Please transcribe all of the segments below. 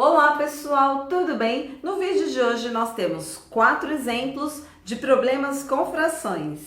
Olá pessoal, tudo bem? No vídeo de hoje nós temos 4 exemplos de problemas com frações.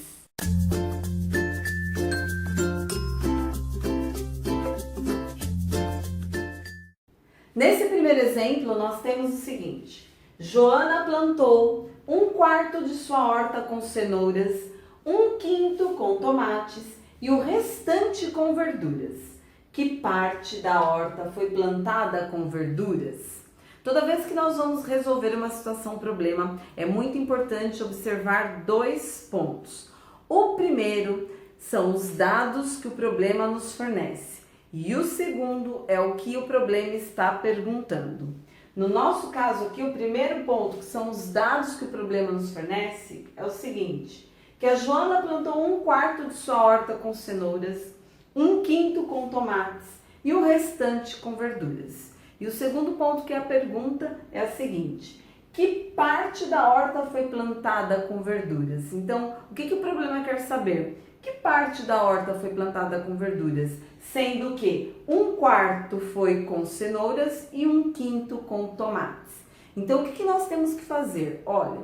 Nesse primeiro exemplo nós temos o seguinte: Joana plantou 1/4 de sua horta com cenouras, 1/5 com tomates e o restante com verduras. Que parte da horta foi plantada com verduras? Toda vez que nós vamos resolver uma situação, problema, é muito importante observar 2 pontos. O primeiro são os dados que o problema nos fornece e o segundo é o que o problema está perguntando. No nosso caso aqui, o primeiro ponto, que são os dados que o problema nos fornece, é o seguinte: que a Joana plantou 1/4 de sua horta com cenouras, 1/5 com tomates e o restante com verduras. E o segundo ponto que é a pergunta é a seguinte: que parte da horta foi plantada com verduras? Então, o que o problema quer saber? Que parte da horta foi plantada com verduras? Sendo que 1/4 foi com cenouras e 1/5 com tomates. Então, o que nós temos que fazer? Olha,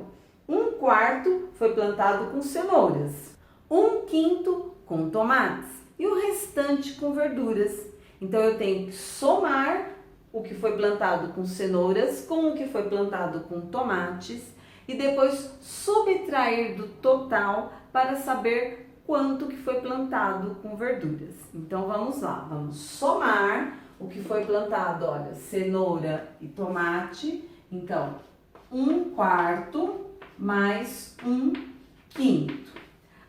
1/4 foi plantado com cenouras, 1/5 com tomates e o restante com verduras. Então, eu tenho que somar o que foi plantado com cenouras com o que foi plantado com tomates e depois subtrair do total para saber quanto que foi plantado com verduras. Então, vamos lá, vamos somar o que foi plantado, olha, cenoura e tomate. Então, 1/4 mais 1/5.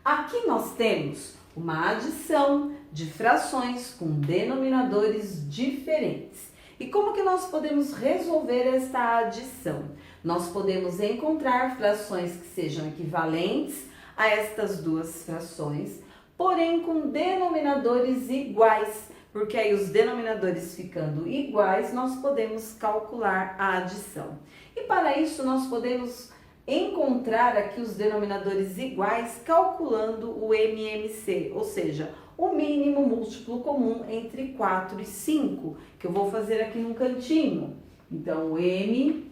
Aqui nós temos uma adição de frações com denominadores diferentes. E como que nós podemos resolver esta adição? Nós podemos encontrar frações que sejam equivalentes a estas duas frações, porém com denominadores iguais, porque aí os denominadores ficando iguais, nós podemos calcular a adição. E para isso nós podemos encontrar aqui os denominadores iguais calculando o MMC, ou seja, o mínimo múltiplo comum entre 4 e 5, que eu vou fazer aqui num cantinho. Então, o MMC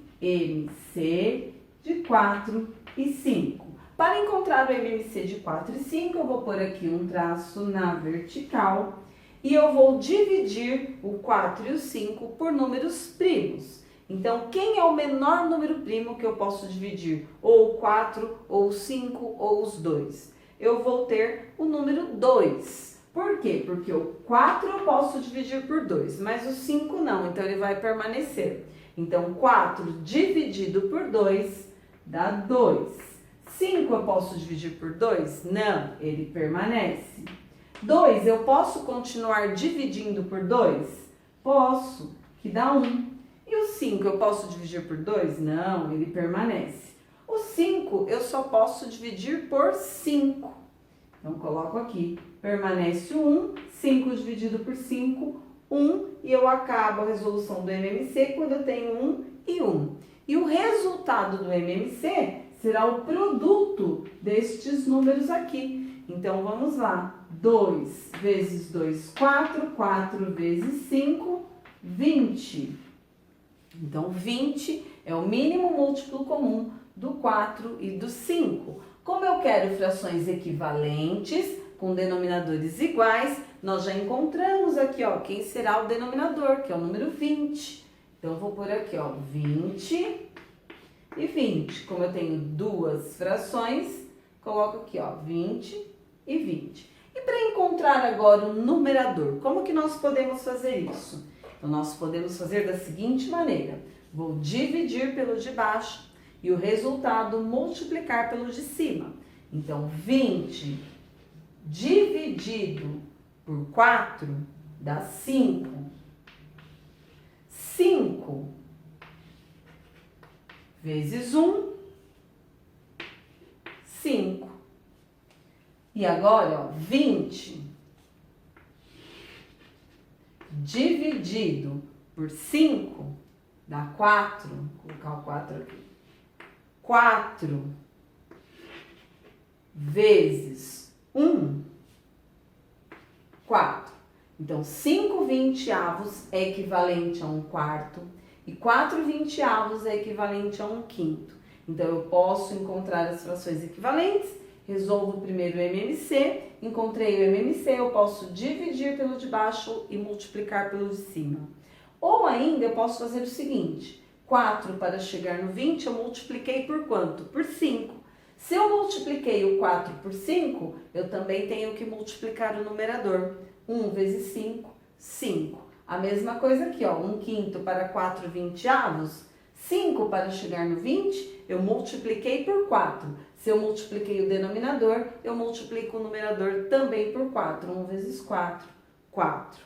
de 4 e 5. Para encontrar o MMC de 4 e 5, eu vou pôr aqui um traço na vertical e eu vou dividir o 4 e o 5 por números primos. Então, quem é o menor número primo que eu posso dividir? Ou o 4, ou o 5, ou os 2? Eu vou ter o número 2. Por quê? Porque o 4 eu posso dividir por 2, mas o 5 não, então ele vai permanecer. Então, 4 dividido por 2 dá 2. 5 eu posso dividir por 2? Não, ele permanece. 2 eu posso continuar dividindo por 2? Posso, que dá 1. E o 5 eu posso dividir por 2? Não, ele permanece. O 5 eu só posso dividir por 5. Então, coloco aqui, permanece o 1, 5 dividido por 5, 1, e eu acabo a resolução do MMC quando eu tenho 1 e 1. E o resultado do MMC será o produto destes números aqui. Então, vamos lá. 2 vezes 2, 4, 4 vezes 5, 20. Então, 20 é o mínimo múltiplo comum do 4 e do 5. Como eu quero frações equivalentes, com denominadores iguais, nós já encontramos aqui, ó, quem será o denominador, que é o número 20. Então, eu vou pôr aqui, ó, 20 e 20. Como eu tenho duas frações, coloco aqui, ó, 20 e 20. E para encontrar agora o numerador, como que nós podemos fazer isso? Então, nós podemos fazer da seguinte maneira: vou dividir pelo de baixo e o resultado multiplicar pelo de cima. Então, 20 dividido por 4 dá 5. 5 vezes 1, 5. E agora, ó, 20 dividido por 5 dá 4. Vou colocar o 4 aqui. 4 vezes 1, 4. Então, 5/20 é equivalente a 1/4 E 4/20 é equivalente a 1/5. Então, eu posso encontrar as frações equivalentes, resolvo primeiro o MMC, encontrei o MMC, eu posso dividir pelo de baixo e multiplicar pelo de cima. Ou ainda, eu posso fazer o seguinte, 4 para chegar no 20, eu multipliquei por quanto? Por 5. Se eu multipliquei o 4 por 5, eu também tenho que multiplicar o numerador. 1 vezes 5, 5. A mesma coisa aqui, ó, 1/5 para 4/20. 5 para chegar no 20, eu multipliquei por 4. Se eu multipliquei o denominador, eu multiplico o numerador também por 4. 1 vezes 4, 4.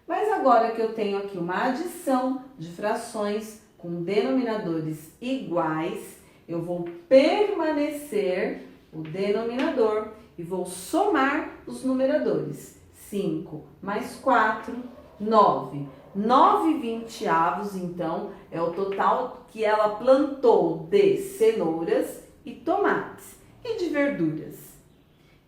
Mas agora que eu tenho aqui uma adição de frações com denominadores iguais, eu vou permanecer o denominador e vou somar os numeradores. 5 mais 4, 9. 9/20, então, é o total que ela plantou de cenouras e tomates e de verduras.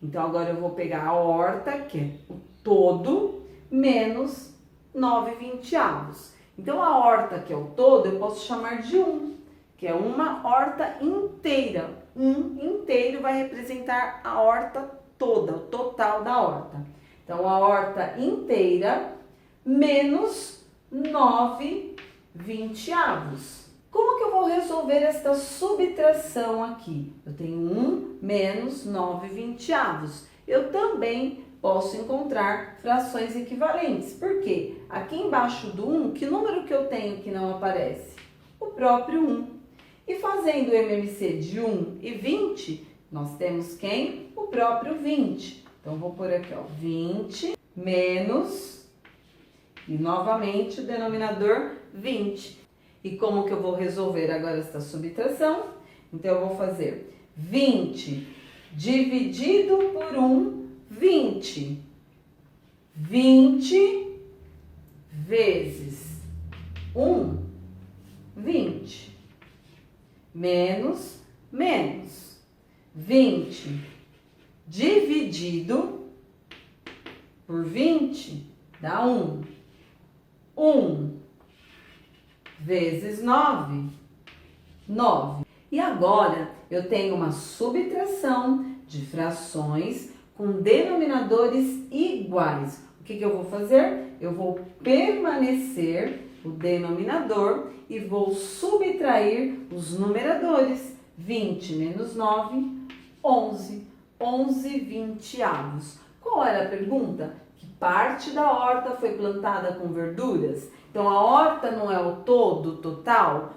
Então, agora eu vou pegar a horta, que é o todo, menos 9/20. Então, a horta, que é o todo, eu posso chamar de 1, que é uma horta inteira. 1 inteiro vai representar a horta toda, o total da horta. Então, a horta inteira menos 9/20. Como que eu vou resolver esta subtração aqui? Eu tenho 1 menos 9/20. Eu também posso encontrar frações equivalentes. Por quê? Aqui embaixo do 1, que número que eu tenho que não aparece? O próprio 1. E fazendo o MMC de 1 e 20, nós temos quem? O próprio 20. Então, vou pôr aqui, ó, 20 menos, e novamente o denominador 20. E como que eu vou resolver agora esta subtração? Então, eu vou fazer 20 dividido por 1, 20. 20 vezes 1, 20. Menos 20 dividido por 20 dá 1. 1 vezes 9, 9. E agora eu tenho uma subtração de frações com denominadores iguais. O que eu vou fazer? Eu vou permanecer o denominador e vou subtrair os numeradores. 20 menos 9, 11. 11/20. Qual era a pergunta? Que parte da horta foi plantada com verduras? Então, a horta não é o todo, total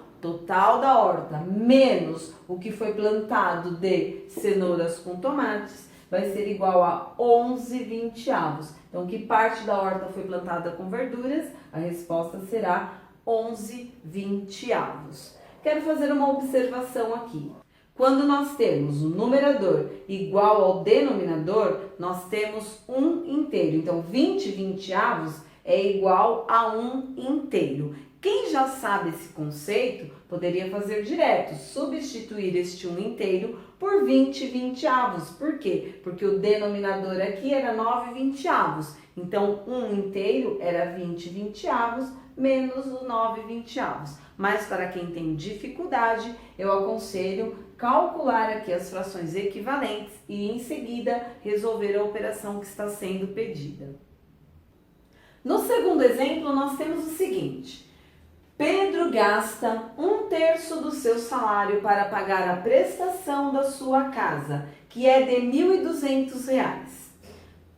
da horta, menos o que foi plantado de cenouras com tomates, vai ser igual a 11/20. Então, que parte da horta foi plantada com verduras? A resposta será 11/20. Quero fazer uma observação aqui. Quando nós temos o numerador igual ao denominador, nós temos um inteiro. Então, 20/20 é igual a 1 inteiro. Quem já sabe esse conceito, poderia fazer direto, substituir este 1 inteiro por 20/20. Por quê? Porque o denominador aqui era 9/20. Então, 1 inteiro era 20/20 menos o 9/20. Mas para quem tem dificuldade, eu aconselho calcular aqui as frações equivalentes e em seguida resolver a operação que está sendo pedida. No segundo exemplo, nós temos o seguinte: Pedro gasta 1/3 do seu salário para pagar a prestação da sua casa, que é de R$ 1.200.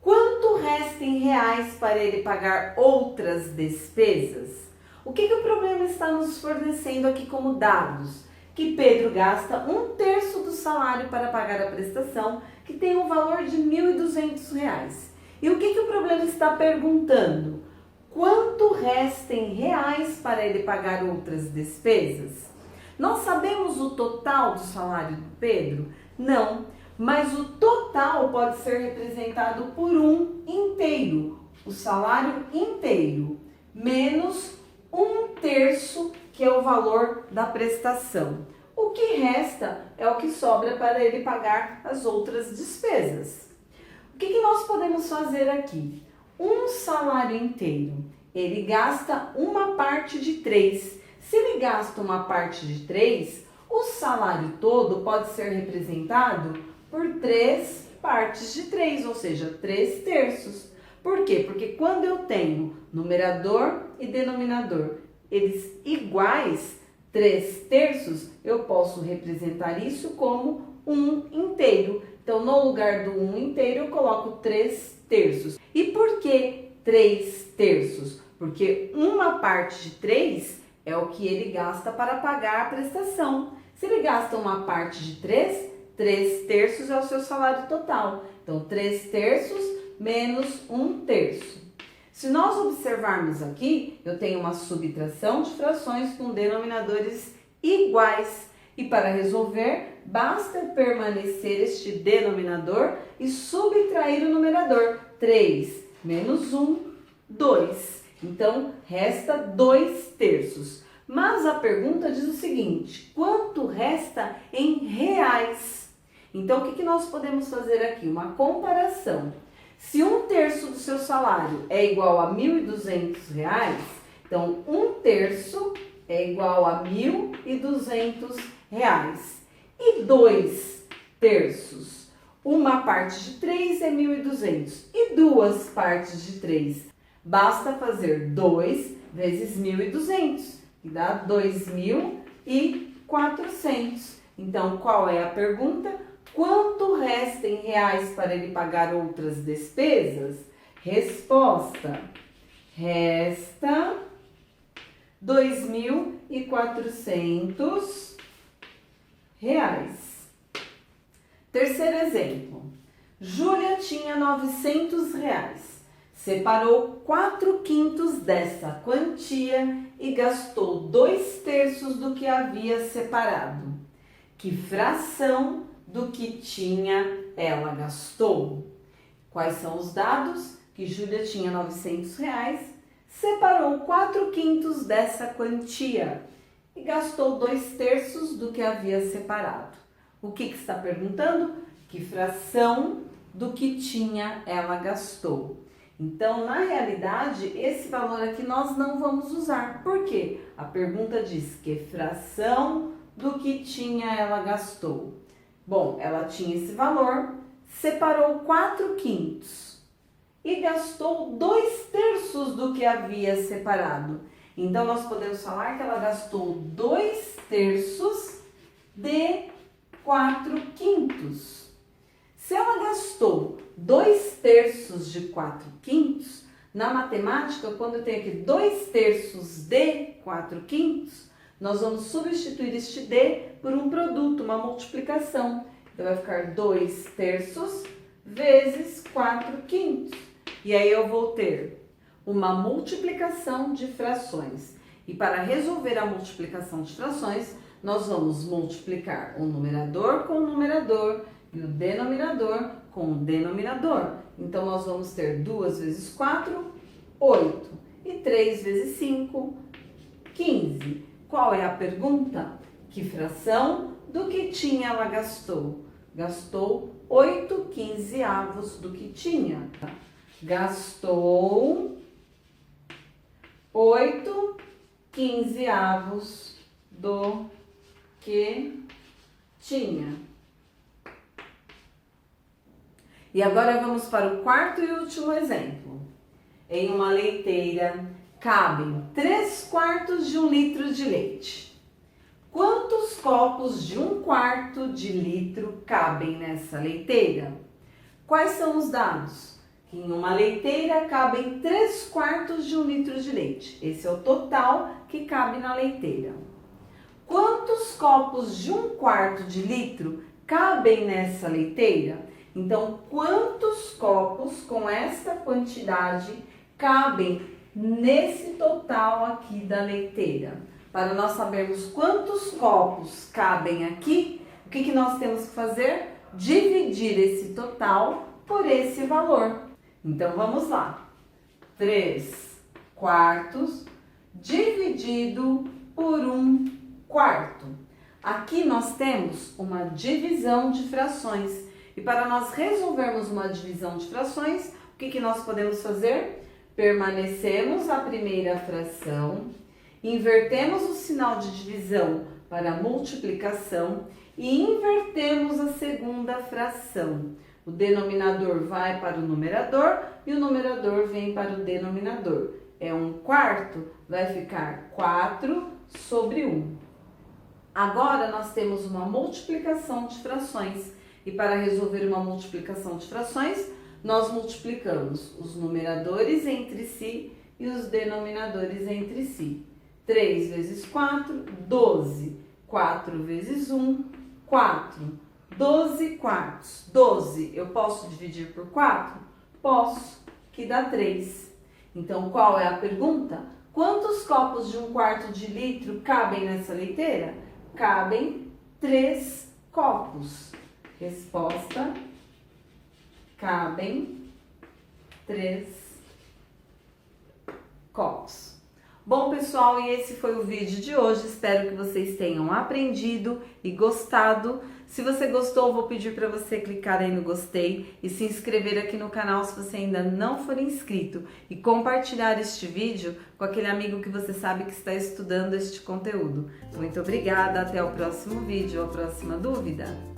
Quanto resta em reais para ele pagar outras despesas? O que o problema está nos fornecendo aqui como dados? Que Pedro gasta 1/3 do salário para pagar a prestação, que tem um valor de R$ 1.200. E o que o problema está perguntando? Quanto resta em reais para ele pagar outras despesas? Nós sabemos o total do salário do Pedro? Não, mas o total pode ser representado por 1 inteiro, o salário inteiro, menos 1/3, que é o valor da prestação. O que resta é o que sobra para ele pagar as outras despesas. O que nós podemos fazer aqui? Um salário inteiro, ele gasta uma parte de 3. Se ele gasta uma parte de 3, o salário todo pode ser representado por 3 partes de 3, ou seja, 3 terços. Por quê? Porque quando eu tenho numerador e denominador, eles iguais, 3 terços, eu posso representar isso como 1 inteiro. Então, no lugar do 1 inteiro, eu coloco 3 terços. E por que 3 terços? Porque uma parte de 3 é o que ele gasta para pagar a prestação. Se ele gasta uma parte de 3, 3 terços é o seu salário total. Então, 3 terços menos 1 terço. Se nós observarmos aqui, eu tenho uma subtração de frações com denominadores iguais. E para resolver, basta permanecer este denominador e subtrair o numerador. 3 menos 1, 2. Então, resta 2 terços. Mas a pergunta diz o seguinte: quanto resta em reais? Então, o que nós podemos fazer aqui? Uma comparação. Se 1 terço do seu salário é igual a R$ 1.200, então 1 terço é igual a R$ 1.200. E 2 terços? Uma parte de 3 é 1.200 e 2 partes de 3. Basta fazer 2 vezes 1.200, que dá 2.400. Então, qual é a pergunta? Quanto resta em reais para ele pagar outras despesas? Resposta: resta R$ 2.400. Terceiro exemplo. Júlia tinha R$ 900. Separou 4/5 dessa quantia e gastou 2 terços do que havia separado. Que fração do que tinha ela gastou? Quais são os dados? Que Júlia tinha R$ 900, separou 4/5 dessa quantia e gastou 2 terços do que havia separado. O que está perguntando? Que fração do que tinha ela gastou? Então, na realidade, esse valor aqui nós não vamos usar. Por quê? A pergunta diz que fração do que tinha ela gastou. Bom, ela tinha esse valor, separou 4/5 e gastou 2 terços do que havia separado. Então, nós podemos falar que ela gastou 2 terços de 4/5. Se ela gastou 2 terços de 4/5, na matemática, quando eu tenho aqui 2 terços de 4/5, nós vamos substituir este D por um produto, uma multiplicação. Então, vai ficar 2 terços vezes 4/5. E aí eu vou ter uma multiplicação de frações. E para resolver a multiplicação de frações, nós vamos multiplicar o numerador com o numerador e o denominador com o denominador. Então, nós vamos ter 2 vezes 4, 8. E 3 vezes 5, 15. Qual é a pergunta? Que fração do que tinha ela gastou? Gastou 8/15 do que tinha. Gastou 8/15 do que tinha. E agora vamos para o quarto e último exemplo. Em uma leiteira cabem 3/4 de 1 litro de leite. Quantos copos de 1/4 de litro cabem nessa leiteira? Quais são os dados? Em uma leiteira cabem 3/4 de 1 litro de leite. Esse é o total que cabe na leiteira. Quantos copos de 1/4 de litro cabem nessa leiteira? Então, quantos copos com esta quantidade cabem nesse total aqui da leiteira? Para nós sabermos quantos copos cabem aqui, o que nós temos que fazer? Dividir esse total por esse valor. Então, vamos lá. 3/4 dividido por 1/4. Aqui nós temos uma divisão de frações. E para nós resolvermos uma divisão de frações, o que nós podemos fazer? Permanecemos a primeira fração Invertemos o sinal de divisão para multiplicação e invertemos a segunda fração. O denominador vai para o numerador e o numerador vem para o denominador. É 1/4, vai ficar 4/1. Agora nós temos uma multiplicação de frações. E para resolver uma multiplicação de frações, nós multiplicamos os numeradores entre si e os denominadores entre si. 3 vezes 4, 12. 4 vezes 1, 4. 12 quartos. 12, eu posso dividir por 4? Posso, que dá 3. Então, qual é a pergunta? Quantos copos de 1/4 de litro cabem nessa leiteira? Cabem 3 copos. Resposta: cabem 3 copos. Bom, pessoal, e esse foi o vídeo de hoje. Espero que vocês tenham aprendido e gostado. Se você gostou, vou pedir para você clicar aí no gostei e se inscrever aqui no canal se você ainda não for inscrito e compartilhar este vídeo com aquele amigo que você sabe que está estudando este conteúdo. Muito obrigada, até o próximo vídeo, a próxima dúvida.